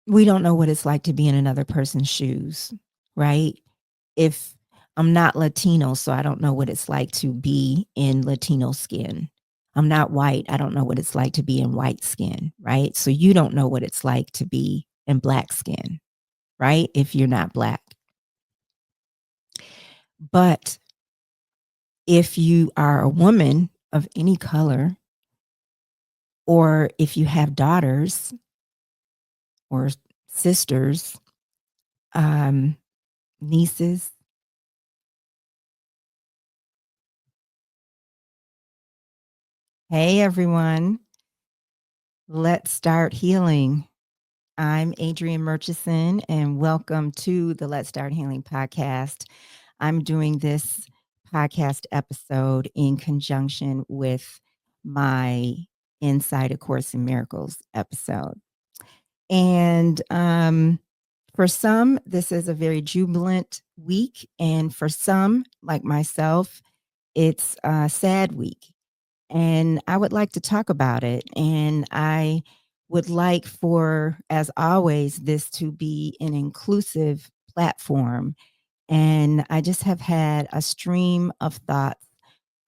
we don't know what it's like to be in another person's shoes, right? If I'm not Latino, so I don't know what it's like to be in Latino skin. I'm not white. I don't know what it's like to be in white skin, right? So you don't know what it's like to be in black skin, right? If you're not black. But if you are a woman of any color, or if you have daughters or sisters, um, nieces, hey everyone, let's start healing. I'm Adrianne Murchison, and welcome to the Let's Start Healing podcast. I'm doing this podcast episode in conjunction with my Inside A Course in Miracles episode. And for some, this is a very jubilant week. And for some, like myself, it's a sad week. And I would like to talk about it. And I would like for, as always, this to be an inclusive platform. And I just have had a stream of thoughts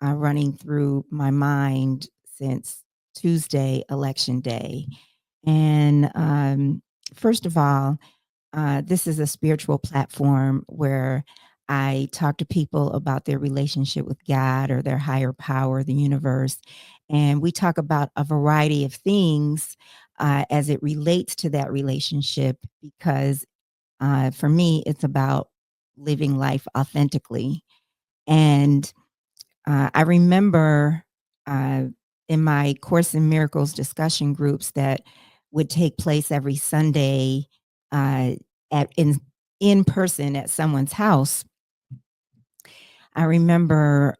running through my mind since Tuesday, election day. And first of all, this is a spiritual platform where I talk to people about their relationship with God or their higher power, the universe. And we talk about a variety of things as it relates to that relationship, because for me, it's about living life authentically. And I remember uh, in my Course in Miracles discussion groups that would take place every Sunday uh, at in person at someone's house. I remember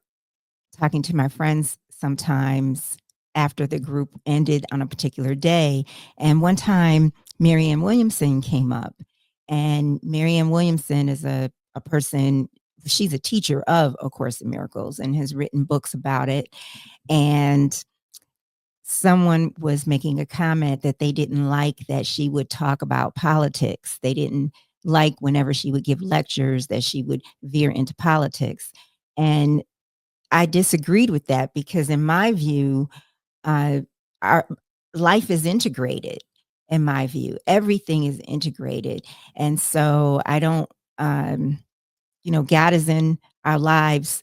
talking to my friends sometimes after the group ended on a particular day, and one time Marianne Williamson came up, and Marianne Williamson is a person. She's a teacher of A Course in Miracles and has written books about it. And someone was making a comment that they didn't like that she would talk about politics. They didn't like whenever she would give lectures that she would veer into politics. And I disagreed with that because, in my view, our life is integrated. In my view, everything is integrated. And so I don't, God is in our lives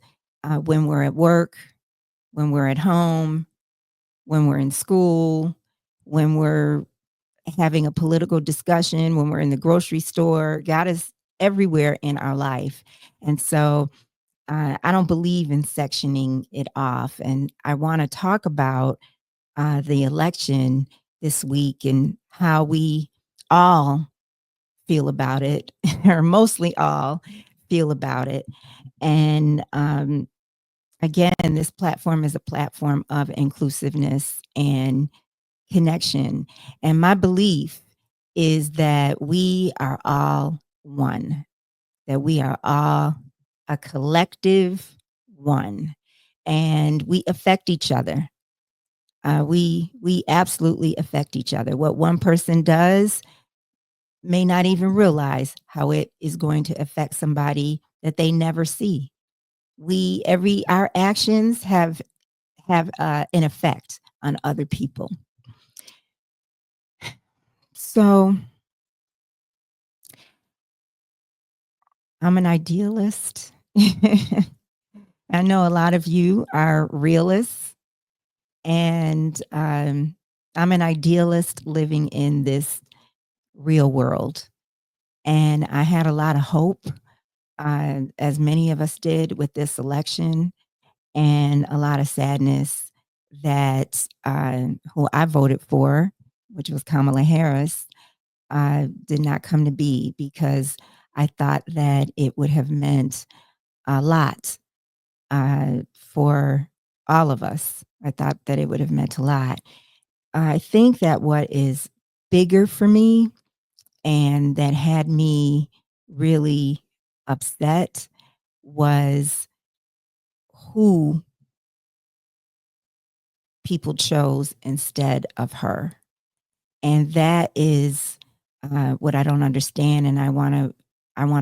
when we're at work, when we're at home, when we're in school, when we're having a political discussion, when we're in the grocery store. God is everywhere in our life. And so I don't believe in sectioning it off. And I want to talk about the election this week and how we all feel about it, or mostly all feel about it. And again, this platform is a platform of inclusiveness and connection. And my belief is that we are all one, that we are all a collective one, and we affect each other. We absolutely affect each other. What one person does may not even realize how it is going to affect somebody that they never see. Our actions have an effect on other people. So I'm an idealist. I know a lot of you are realists, and I'm an idealist living in this real world. And I had a lot of hope, as many of us did with this election, and a lot of sadness that who I voted for, which was Kamala Harris, did not come to be, because I thought that it would have meant a lot for all of us. I thought that it would have meant a lot. I think that what is bigger for me and that had me really upset was who people chose instead of her. And that is what I don't understand, and I want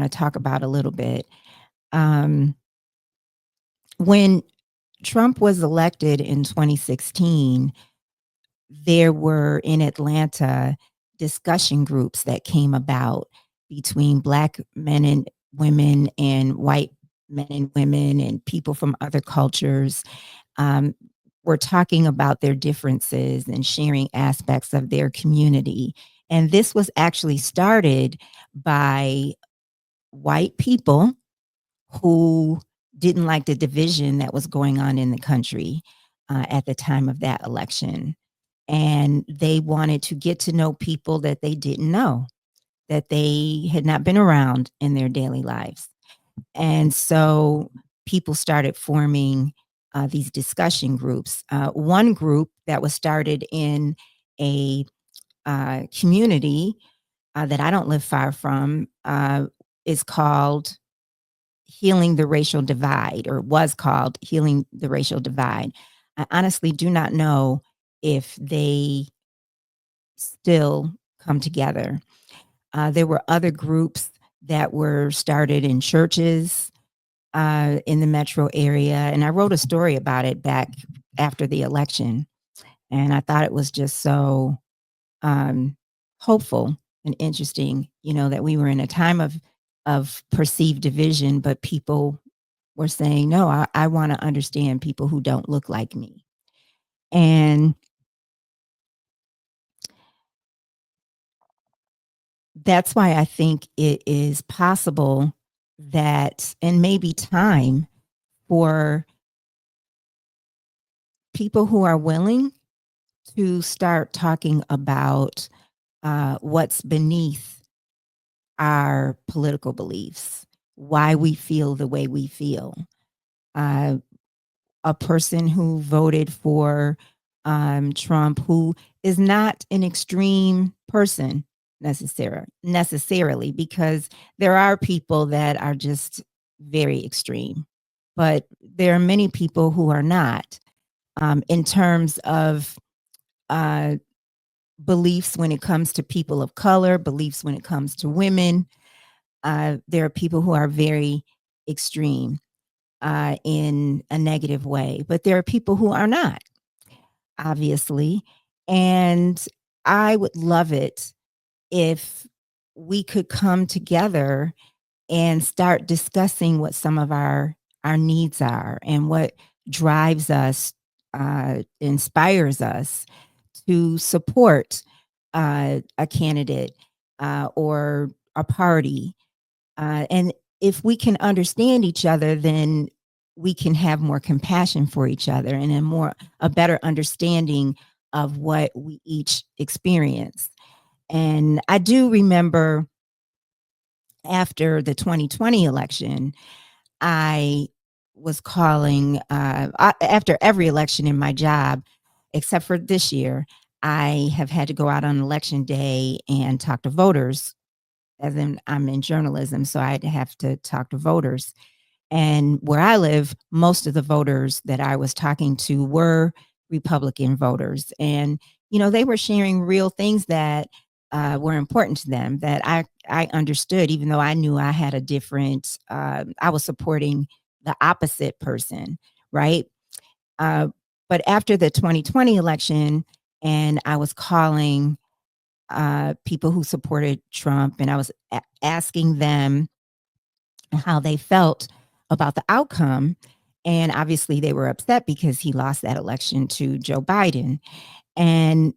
to talk about a little bit. Um, when Trump was elected in 2016, there were in Atlanta discussion groups that came about between Black men and women and white men and women and people from other cultures. Um, were talking about their differences and sharing aspects of their community. And this was actually started by white people who didn't like the division that was going on in the country at the time of that election. And they wanted to get to know people that they didn't know, that they had not been around in their daily lives. And so people started forming these discussion groups. One group that was started in a community that I don't live far from is called Healing the Racial Divide, or was called Healing the Racial Divide. I honestly do not know if they still come together. There were other groups that were started in churches in the metro area. And I wrote a story about it back after the election. And I thought it was just so um, hopeful and interesting, that we were in a time of perceived division, but people were saying, no, I want to understand people who don't look like me. And that's why I think it is possible that, and maybe time for people who are willing to start talking about what's beneath our political beliefs, why we feel the way we feel. Uh, a person who voted for Trump, who is not an extreme person necessarily, because there are people that are just very extreme, but there are many people who are not, in terms of uh, beliefs when it comes to people of color, beliefs when it comes to women. There are people who are very extreme in a negative way, but there are people who are not, obviously. And I would love it if we could come together and start discussing what some of our needs are and what drives us, inspires us to support a candidate or a party. And if we can understand each other, then we can have more compassion for each other and a better understanding of what we each experience. And I do remember after the 2020 election, I was calling after every election in my job, except for this year. I have had to go out on election day and talk to voters, as in I'm in journalism, so I'd have to talk to voters. And where I live, most of the voters that I was talking to were Republican voters. And, they were sharing real things that were important to them that I understood, even though I knew I had a different, I was supporting the opposite person, right? Uh, but after the 2020 election, and I was calling people who supported Trump, and I was asking them how they felt about the outcome. And obviously, they were upset because he lost that election to Joe Biden. And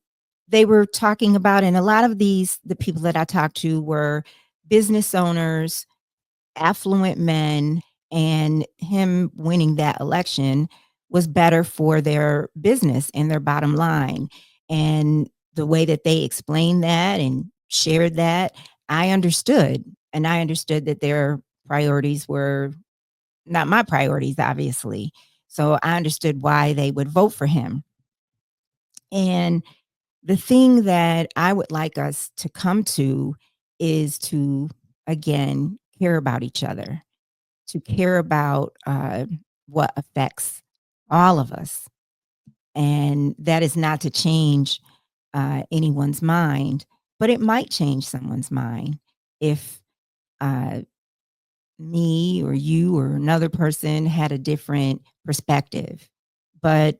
they were talking about, and a lot of the people that I talked to were business owners, affluent men, and him winning that election was better for their business and their bottom line. And the way that they explained that and shared that, I understood. And I understood that their priorities were not my priorities, obviously. So I understood why they would vote for him. And the thing that I would like us to come to is to, again, care about each other, to care about what affects all of us. And that is not to change anyone's mind, but it might change someone's mind if uh, me or you or another person had a different perspective. But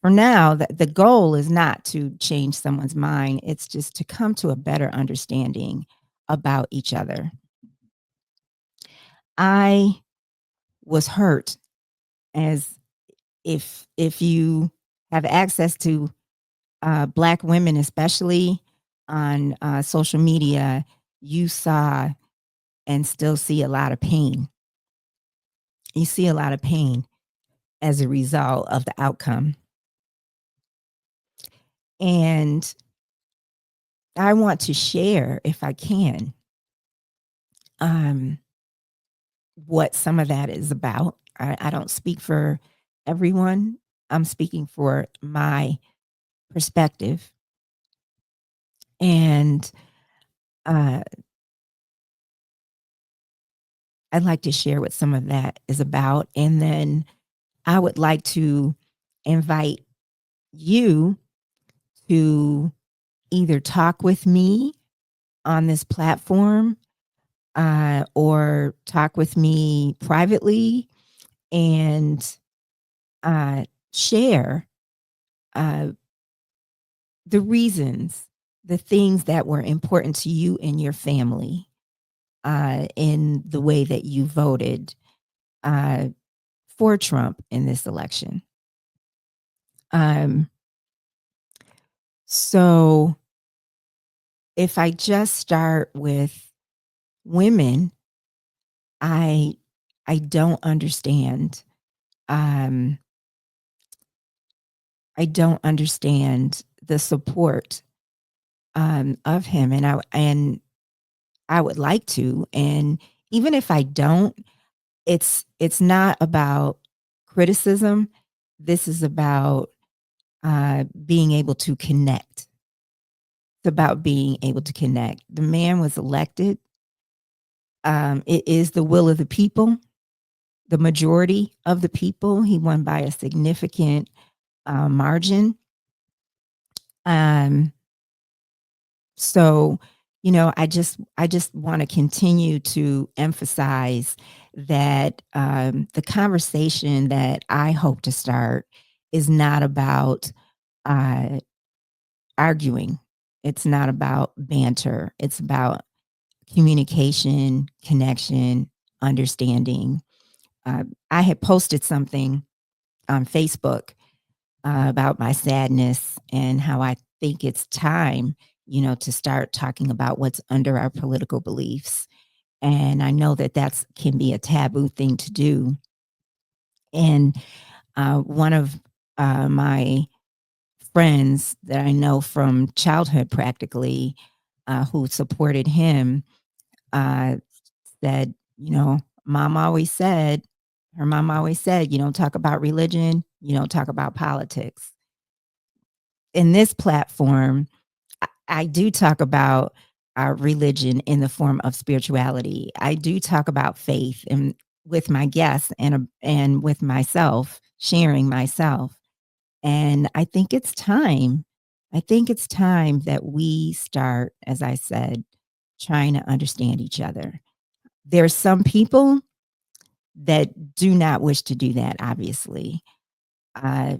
for now, the goal is not to change someone's mind. It's just to come to a better understanding about each other. I was hurt, as if you have access to Black women, especially on social media, you saw and still see a lot of pain. You see a lot of pain as a result of the outcome. And I want to share, if I can, um, what some of that is about. I don't speak for everyone. I'm speaking for my perspective. And uh, I'd like to share what some of that is about. And then I would like to invite you to either talk with me on this platform or talk with me privately and uh, share uh, the reasons, the things that were important to you and your family in the way that you voted uh, for Trump in this election. Um, so if I just start with women, I I don't understand. Um, I don't understand the support of him, and I would like to. And even if I don't, it's not about criticism. This is about being able to connect. It's about being able to connect. The man was elected. It is the will of the people, the majority of the people. He won by a significant margin. Um, so, I just want to continue to emphasize that the conversation that I hope to start is not about uh, arguing. It's not about banter. It's about communication, connection, understanding. I had posted something on Facebook about my sadness and how I think it's time, to start talking about what's under our political beliefs. And I know that that's can be a taboo thing to do. And one of my friends that I know from childhood, practically, who supported him, uh, said, her mom always said, you don't talk about religion, you don't talk about politics. In this platform, I do talk about our religion in the form of spirituality. I do talk about faith and with my guests and with myself, sharing myself. And I think it's time. I think it's time that we start, as I said, trying to understand each other. There's some people that do not wish to do that, obviously. Uh,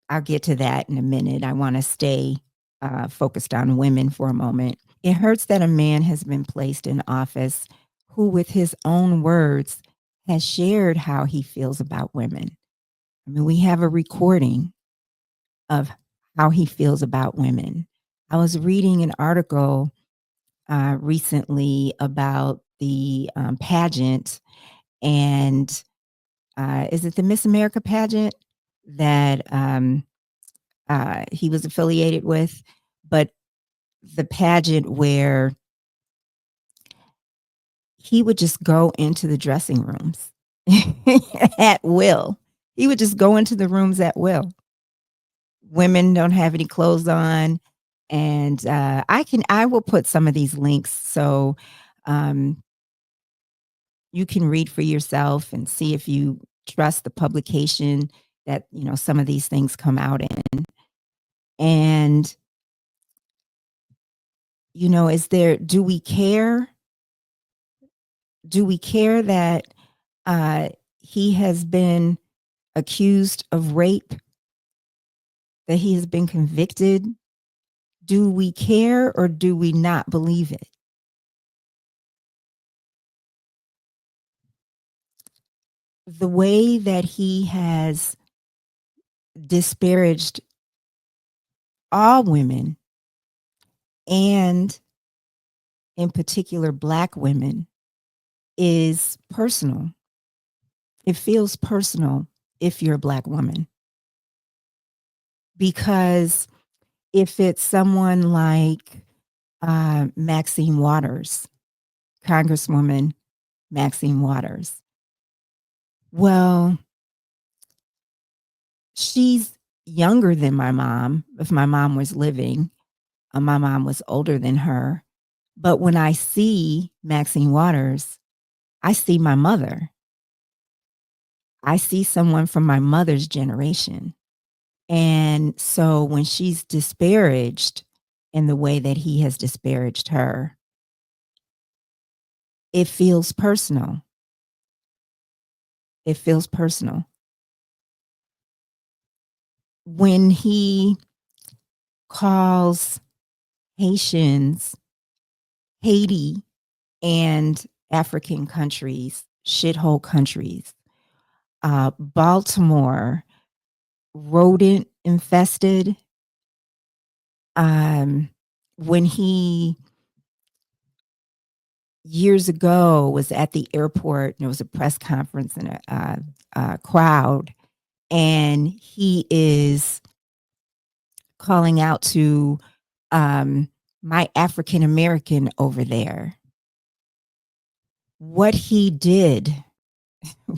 I'll get to that in a minute. I want to stay focused on women for a moment. It hurts that a man has been placed in office who, with his own words, has shared how he feels about women. I mean, we have a recording of how he feels about women. I was reading an article recently about the pageant, and is it the Miss America pageant that he was affiliated with? But the pageant where he would just go into the dressing rooms at will. He would just go into the rooms at will. Women don't have any clothes on, and I will put some of these links so um, you can read for yourself and see if you trust the publication that some of these things come out in. And is there, do we care that uh, he has been accused of rape, that he has been convicted? Do we care or do we not believe it? The way that he has disparaged all women, and in particular Black women, is personal. It feels personal if you're a Black woman. Because if it's someone like Maxine Waters, Congresswoman Maxine Waters, well, she's younger than my mom. If my mom was living, my mom was older than her. But when I see Maxine Waters, I see my mother. I see someone from my mother's generation. And so when she's disparaged in the way that he has disparaged her, it feels personal. It feels personal. When he calls Haitians, Haiti, and African countries shithole countries, Baltimore rodent infested, when he years ago was at the airport and there was a press conference and a crowd, and he is calling out to my African American over there. What he did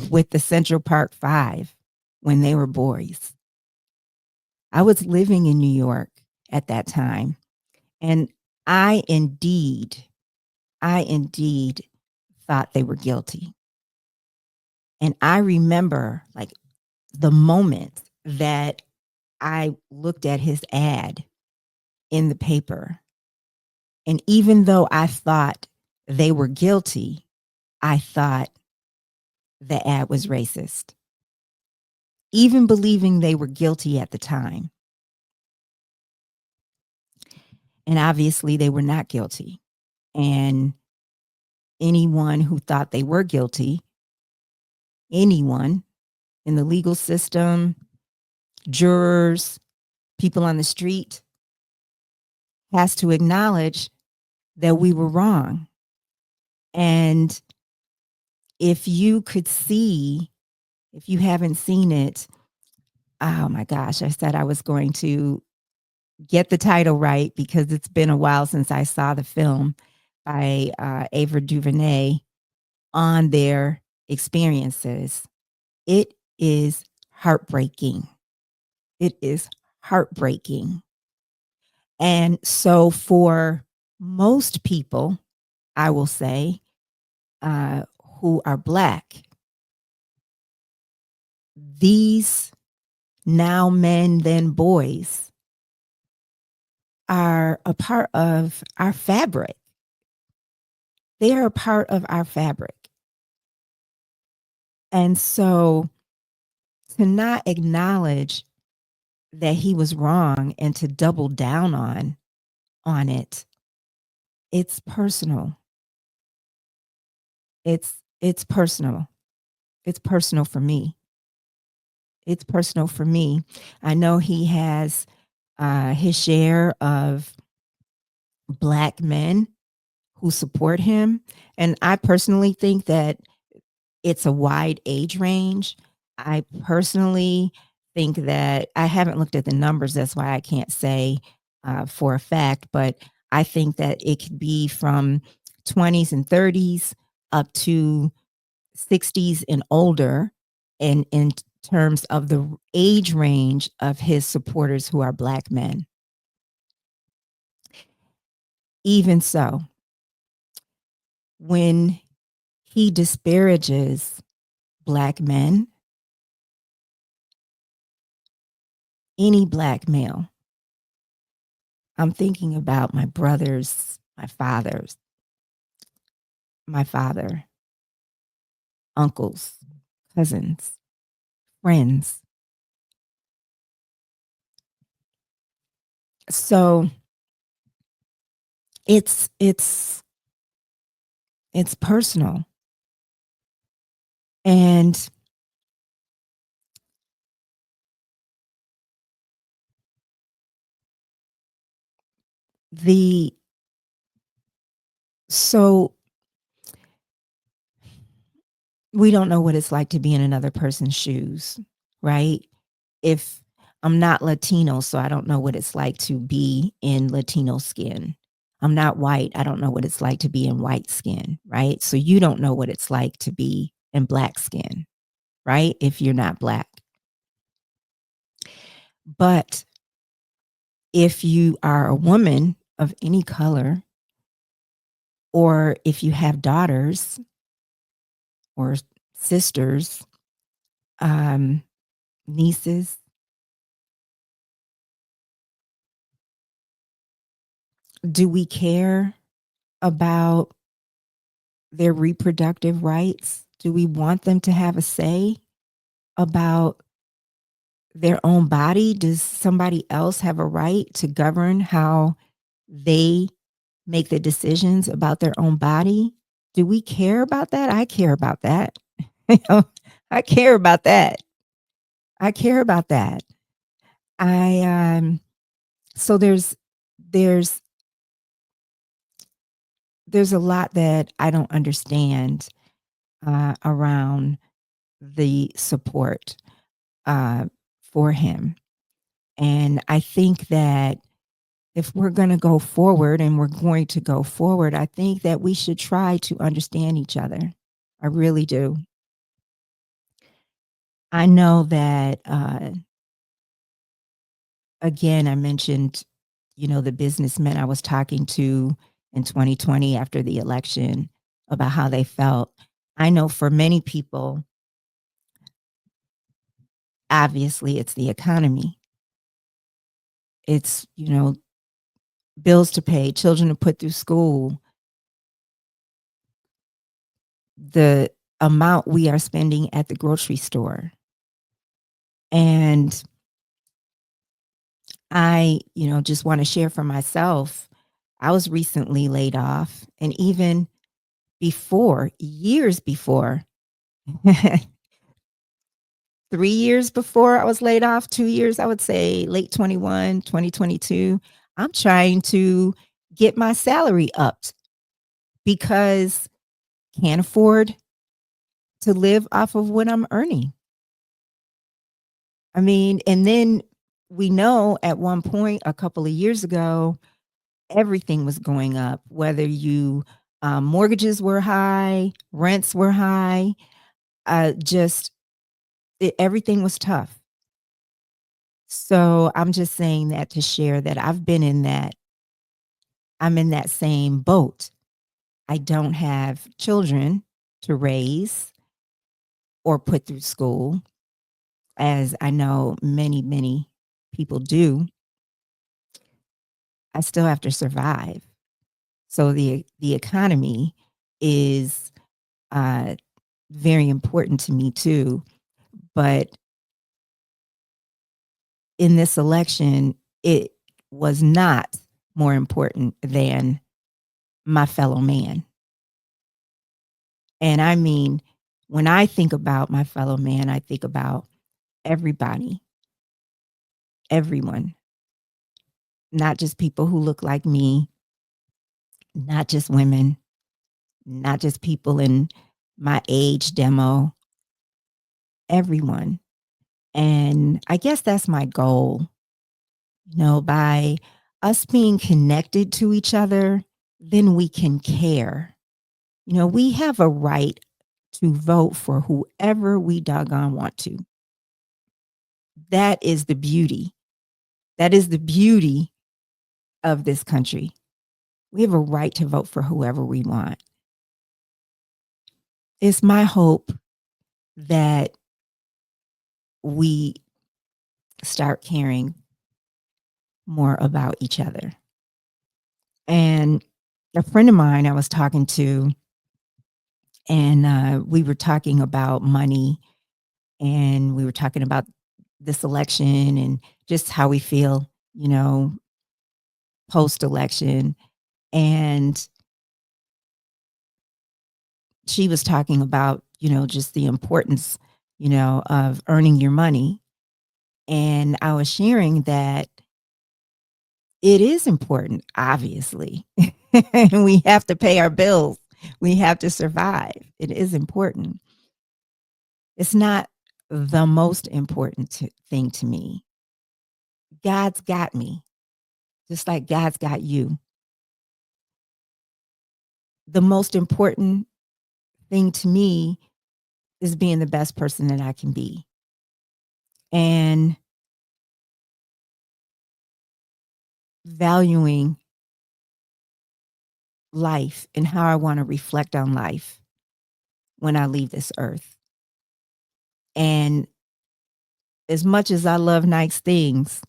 with the Central Park Five when they were boys. I was living in New York at that time, and I indeed, I indeed thought they were guilty. And I remember like the moment that I looked at his ad in the paper. And even though I thought they were guilty, I thought the ad was racist, even believing they were guilty at the time. And obviously, they were not guilty. And anyone who thought they were guilty, anyone in the legal system, jurors, people on the street, has to acknowledge that we were wrong. And if you could see, if you haven't seen it, oh my gosh, I said I was going to get the title right because it's been a while since I saw the film by Ava DuVernay on their experiences. It is heartbreaking. It is heartbreaking. And so for most people, I will say, who are Black, these now men, then boys, are a part of our fabric. They are a part of our fabric. And so to not acknowledge that he was wrong and to double down on it, it's personal. It's personal. It's personal for me. It's personal for me. I know he has his share of Black men who support him. And I personally think that it's a wide age range. I personally think that I haven't looked at the numbers. That's why I can't say for a fact, but I think that it could be from 20s and 30s up to 60s and older in terms of the age range of his supporters who are Black men. Even so, when he disparages Black men, any Black male, I'm thinking about my brothers, my fathers, my father, uncles, cousins, friends. So it's it's it's personal. And the so we don't know what it's like to be in another person's shoes, right? If I'm not Latino, so I don't know what it's like to be in Latino skin. I'm not white. I don't know what it's like to be in white skin, right? So you don't know what it's like to be in black skin, right? If you're not black. But if you are a woman of any color, or if you have daughters or sisters, um, nieces, do we care about their reproductive rights? Do we want them to have a say about their own body? Does somebody else have a right to govern how they make the decisions about their own body? Do we care about that? I care about that. You know, I care about that. I care about that. I so there's there's a lot that I don't understand around the support uh, for him. And I think that if we're going to go forward and we're going to go forward, I think that we should try to understand each other. I really do. I know that, again, I mentioned, the businessmen I was talking to in 2020 after the election about how they felt. I know for many people, obviously, it's the economy. It's, bills to pay, children to put through school, the amount we are spending at the grocery store. And I, just want to share for myself. I was recently laid off, and even before, years before, 3 years before I was laid off, 2 years, I would say late 21, 2022. I'm trying to get my salary upped because can't afford to live off of what I'm earning. I mean, and then we know at one point a couple of years ago, everything was going up, whether mortgages were high, rents were high, just everything was tough. So I'm just saying that to share that I'm in that same boat. I don't have children to raise or put through school, as I know many, many people do. I still have to survive. So the economy is uh, very important to me too. But in this election, it was not more important than my fellow man. And I mean, when I think about my fellow man, I think about everybody, everyone, not just people who look like me, not just women, not just people in my age demo, everyone. And I guess that's my goal, by us being connected to each other, then we can care. We have a right to vote for whoever we doggone want to. That is the beauty. That is the beauty of this country. We have a right to vote for whoever we want. It's my hope that we start caring more about each other. And a friend of mine I was talking to, and we were talking about money, and we were talking about this election and just how we feel, post election. And she was talking about, just the importance, of earning your money. And I was sharing that it is important, obviously. And we have to pay our bills. We have to survive. It is important. It's not the most important thing to me. God's got me, just like God's got you. The most important thing to me is being the best person that I can be. And valuing life and how I want to reflect on life when I leave this earth. And as much as I love nice things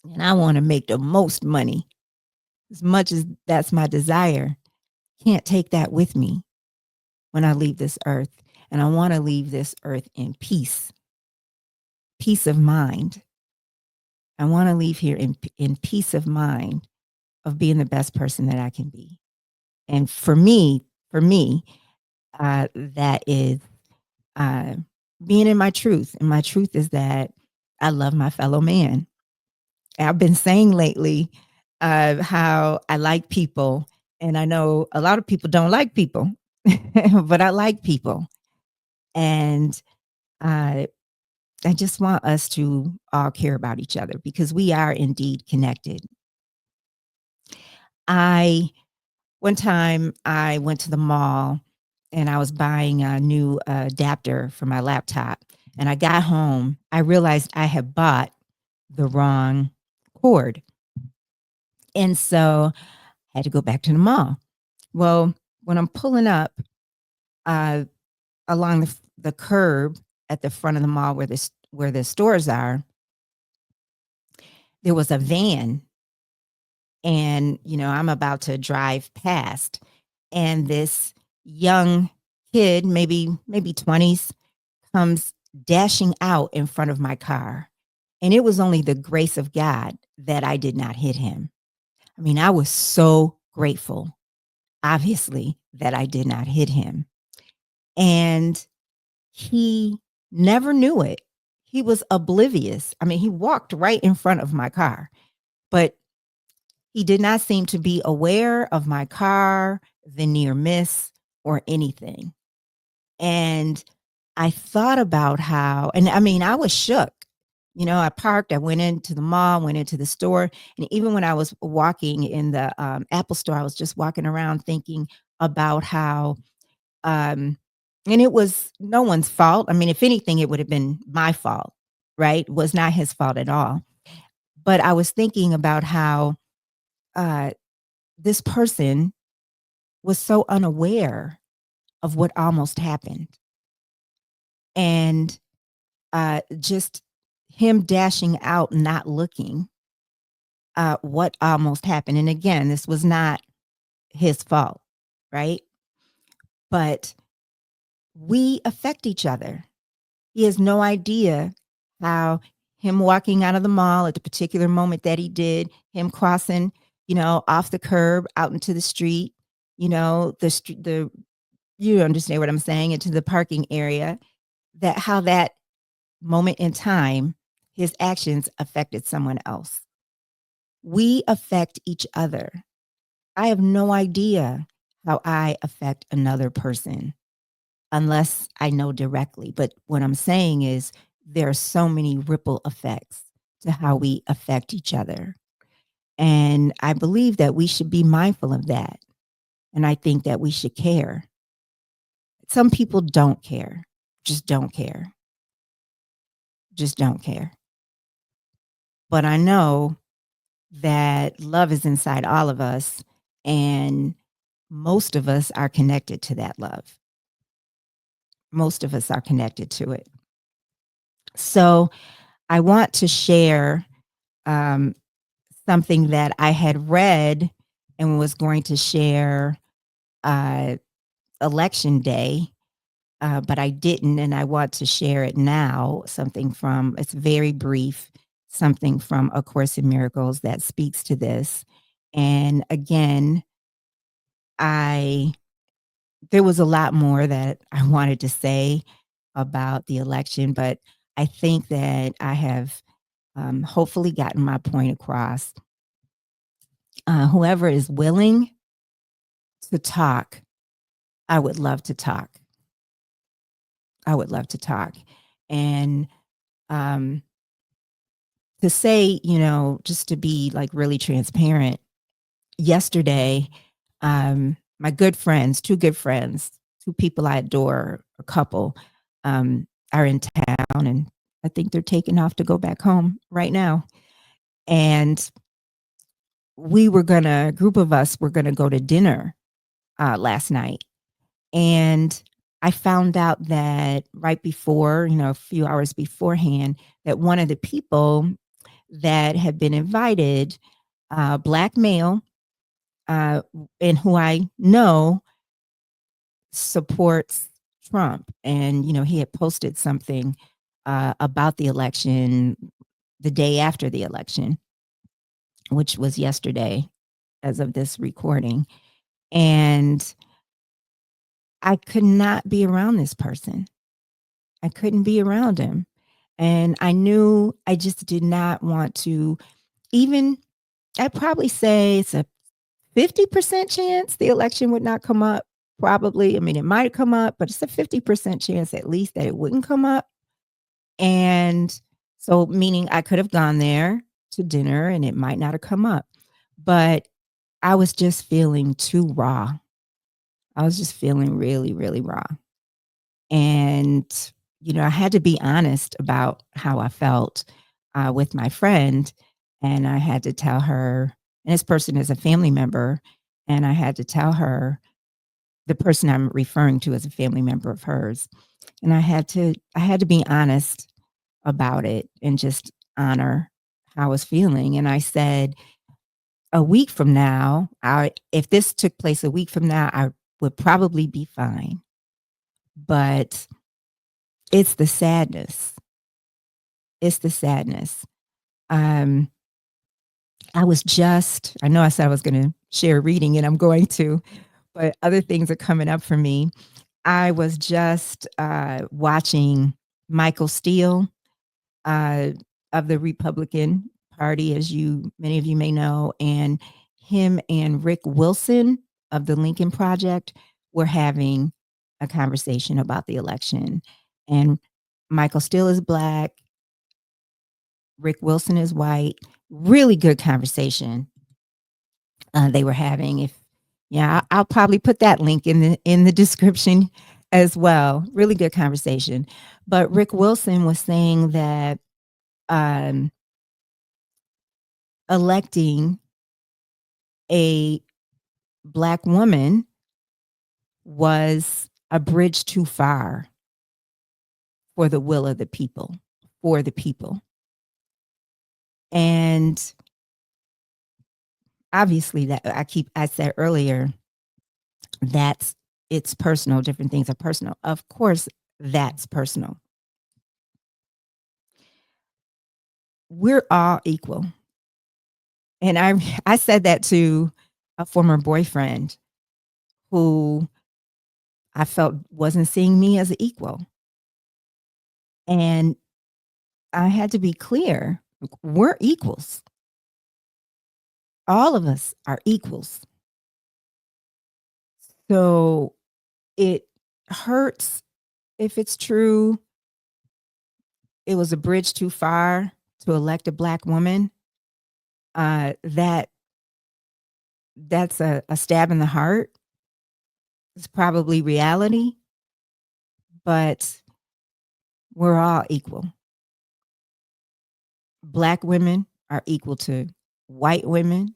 and I want to make the most money, as much as that's my desire, can't take that with me when I leave this earth. And I want to leave this earth in peace, peace of mind. I want to leave here in peace of mind of being the best person that I can be. And for me, that is uh, being in my truth. And my truth is that I love my fellow man. I've been saying lately how I like people, and I know a lot of people don't like people, but I like people, and uh, I just want us to all care about each other because we are indeed connected. I One time I went to the mall and I was buying a new adapter for my laptop, and I got home. I realized I had bought the wrong cord, and so I had to go back to the mall. Well, when I'm pulling up uh, along the curb at the front of the mall where the stores are, there was a van, and I'm about to drive past, and this young kid, maybe 20s, comes dashing out in front of my car. And it was only the grace of God that I did not hit him. I mean, I was so grateful, obviously, that I did not hit him. And he never knew it. He was oblivious. I mean, he walked right in front of my car, but he did not seem to be aware of my car, the near miss, or anything. And I thought about how, and I mean, I was shook. I parked, I went into the mall, went into the store. And even when I was walking in the Apple store, I was just walking around thinking about how, and it was no one's fault. I mean, if anything, it would have been my fault, right? It was not his fault at all. But I was thinking about how uh, this person was so unaware of what almost happened. And just him dashing out, not looking, what almost happened. And again, this was not his fault, right? But we affect each other. He has no idea how him walking out of the mall at the particular moment that he did, him crossing, off the curb out into the street, the street, you understand what I'm saying, into the parking area, that how that moment in time, his actions affected someone else. We affect each other. I have no idea how I affect another person unless I know directly. But what I'm saying is there are so many ripple effects to how we affect each other. And I believe that we should be mindful of that. And I think that we should care. Some people don't care, just don't care, just don't care. But I know that love is inside all of us, and most of us are connected to that love. Most of us are connected to it. So I want to share um, something that I had read and was going to share uh, election day, but I didn't, and I want to share it now. Something from it's very brief, something from A Course in Miracles that speaks to this. And again, I there was a lot more that I wanted to say about the election, but I think that I have hopefully gotten my point across. Whoever is willing to talk, I would love to talk. I would love to talk. And um, to say, just to be like really transparent, yesterday, my good friends, two good friends, two people I adore, a couple, are in town, and I think they're taking off to go back home right now. And a group of us were gonna go to dinner last night. And I found out that right before, a few hours beforehand, that one of the people that had been invited, black male, uh, and who I know supports Trump. And, he had posted something about the election the day after the election, which was yesterday as of this recording. And I could not be around this person. I couldn't be around him. And I knew I just did not want to even, I'd probably say it's a 50% chance the election would not come up. Probably. I mean, it might come up, but it's a 50% chance at least that it wouldn't come up. And so, meaning I could have gone there to dinner and it might not have come up. But I was just feeling too raw. I was just feeling really, really raw. And, I had to be honest about how I felt with my friend. And I had to tell her, and this person is a family member, and I had to tell her, the person I'm referring to as a family member of hers. And I had to be honest about it and just honor how I was feeling. And I said, a week from now, if this took place a week from now, I would probably be fine. But it's the sadness. It's the sadness. Um, I know I said I was going to share reading, and I'm going to, but other things are coming up for me. I was just watching Michael Steele uh, of the Republican Party, as many of you may know, and him and Rick Wilson of the Lincoln Project were having a conversation about the election. And Michael Steele is black, Rick Wilson is white. Really good conversation they were having. I'll probably put that link in the description as well. Really good conversation. But Rick Wilson was saying that um, electing a black woman was a bridge too far for the will of the people, for the people. And obviously that I said earlier, that's it's personal. Different things are personal. Of course, that's personal. We're all equal. And I said that to a former boyfriend who I felt wasn't seeing me as an equal. And I had to be clear. We're equals. All of us are equals. So it hurts if it's true. It was a bridge too far to elect a black woman. That's a stab in the heart. It's probably reality, but we're all equal. Black women are equal to white women.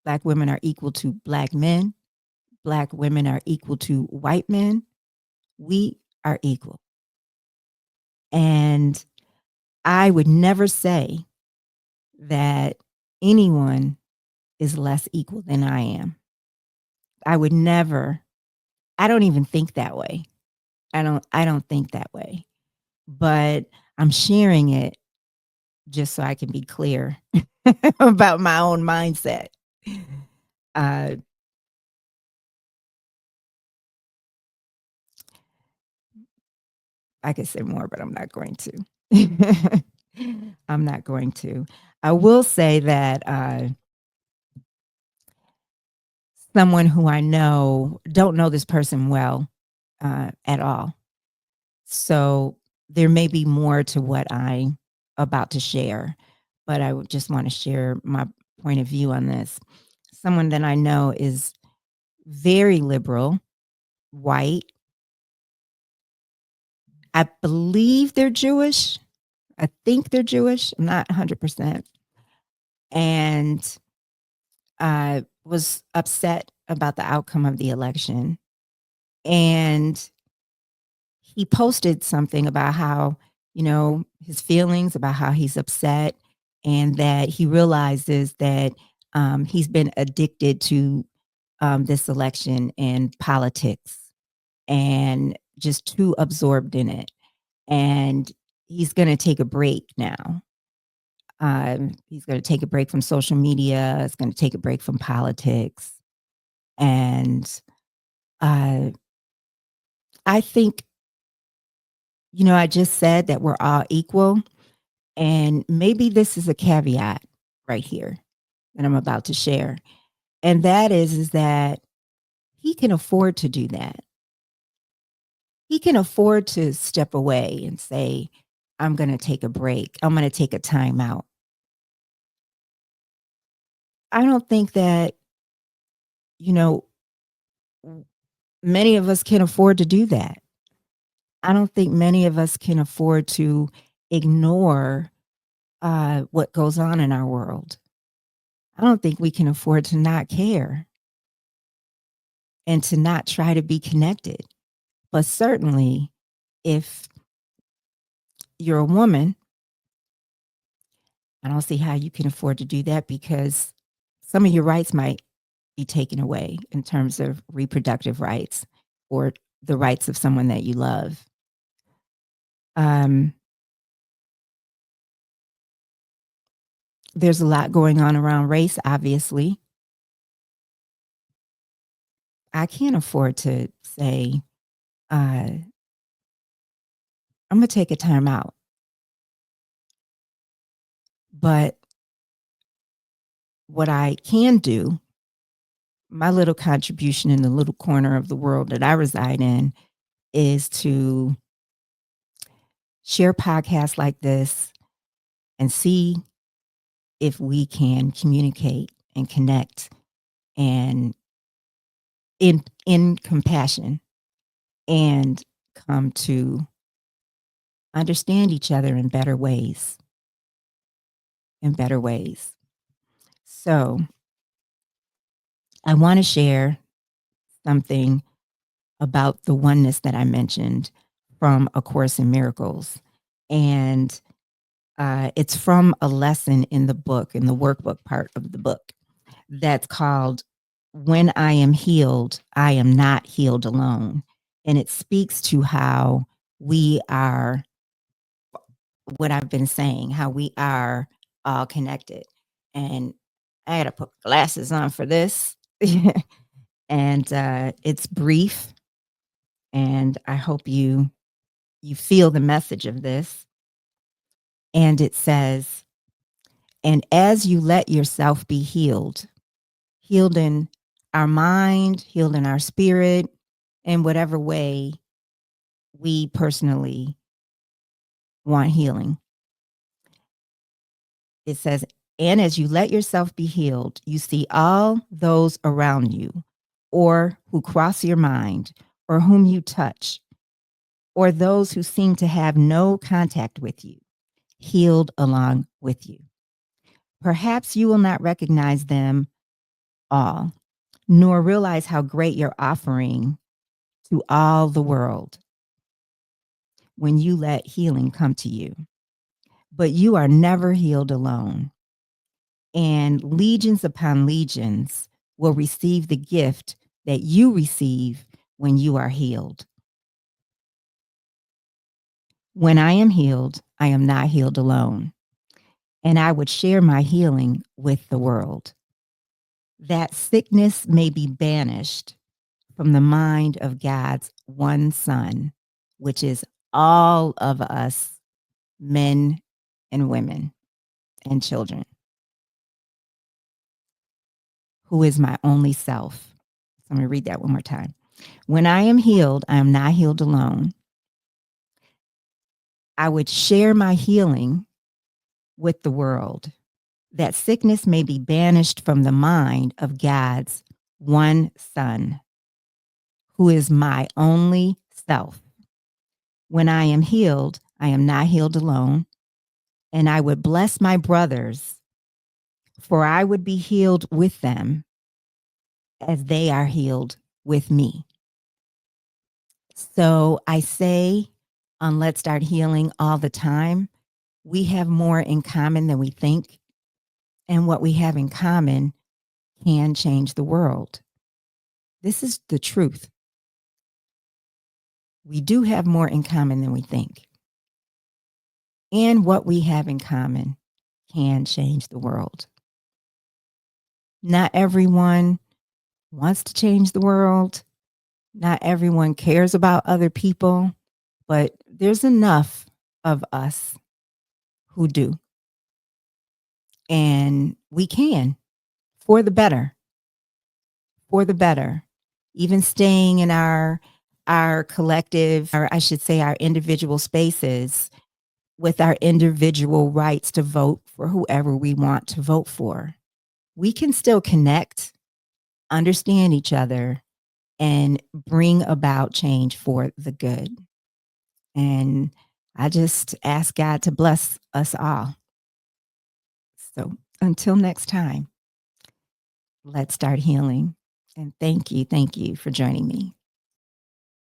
Black women are equal to black men. Black women are equal to white men. We are equal. And I would never say that anyone is less equal than I am. I would never I don't even think that way. I don't think that way. But I'm sharing it just so I can be clear about my own mindset. Uh, I could say more, but I'm not going to. I'm not going to. I will say that someone who I know don't know this person well at all. So there may be more to what I'm about to share, but I would just want to share my point of view on this. Someone that I know is very liberal, white. I believe they're Jewish. I think they're Jewish. I'm not 100%. And I was upset about the outcome of the election. And he posted something about how, his feelings about how he's upset and that he realizes that he's been addicted to this election and politics and just too absorbed in it. And he's going to take a break now. He's going to take a break from social media. He's going to take a break from politics. And uh, I think, I just said that we're all equal. And maybe this is a caveat right here that I'm about to share. And that is that he can afford to do that. He can afford to step away and say, I'm going to take a break. I'm going to take a time out. I don't think that, you know, many of us can afford to do that. I don't think many of us can afford to ignore what goes on in our world. I don't think we can afford to not care and to not try to be connected. But certainly, if you're a woman, I don't see how you can afford to do that because some of your rights might be taken away in terms of reproductive rights or the rights of someone that you love. Um, there's a lot going on around race, obviously. I can't afford to say, I'm going to take a time out. But what I can do, my little contribution in the little corner of the world that I reside in, is to share podcasts like this and see if we can communicate and connect and in compassion and come to understand each other in better ways. So I want to share something about the oneness that I mentioned from A Course in Miracles. And it's from a lesson in the book, in the workbook part of the book, that's called When I Am Healed, I Am Not Healed Alone. And it speaks to how we are, what I've been saying, how we are all connected. And I had to put glasses on for this. And it's brief. And I hope you feel the message of this. And it says, and as you let yourself be healed, healed in our mind, healed in our spirit, in whatever way we personally want healing. It says, and as you let yourself be healed, you see all those around you, or who cross your mind, or whom you touch, or those who seem to have no contact with you, healed along with you. Perhaps you will not recognize them all, nor realize how great your offering to all the world when you let healing come to you. But you are never healed alone. and legions upon legions will receive the gift that you receive when you are healed. When I am healed, I am not healed alone, and I would share my healing with the world. That sickness may be banished from the mind of God's one Son, which is all of us, men and women and children, who is my only self. So I'm going to read that one more time. When I am healed, I am not healed alone. I would share my healing with the world. That sickness may be banished from the mind of God's one Son, who is my only self. When I am healed, I am not healed alone. And I would bless my brothers, for I would be healed with them as they are healed with me. So I say on Let's Start Healing all the time, we have more in common than we think. And what we have in common can change the world. This is the truth. We do have more in common than we think. And what we have in common can change the world. Not everyone wants to change the world. Not everyone cares about other people, but there's enough of us who do. And we can, for the better, for the better. Even staying in our collective, or I should say our individual spaces with our individual rights to vote for whoever we want to vote for. We can still connect, understand each other, and bring about change for the good. And I just ask God to bless us all. So until next time, let's start healing. And thank you for joining me.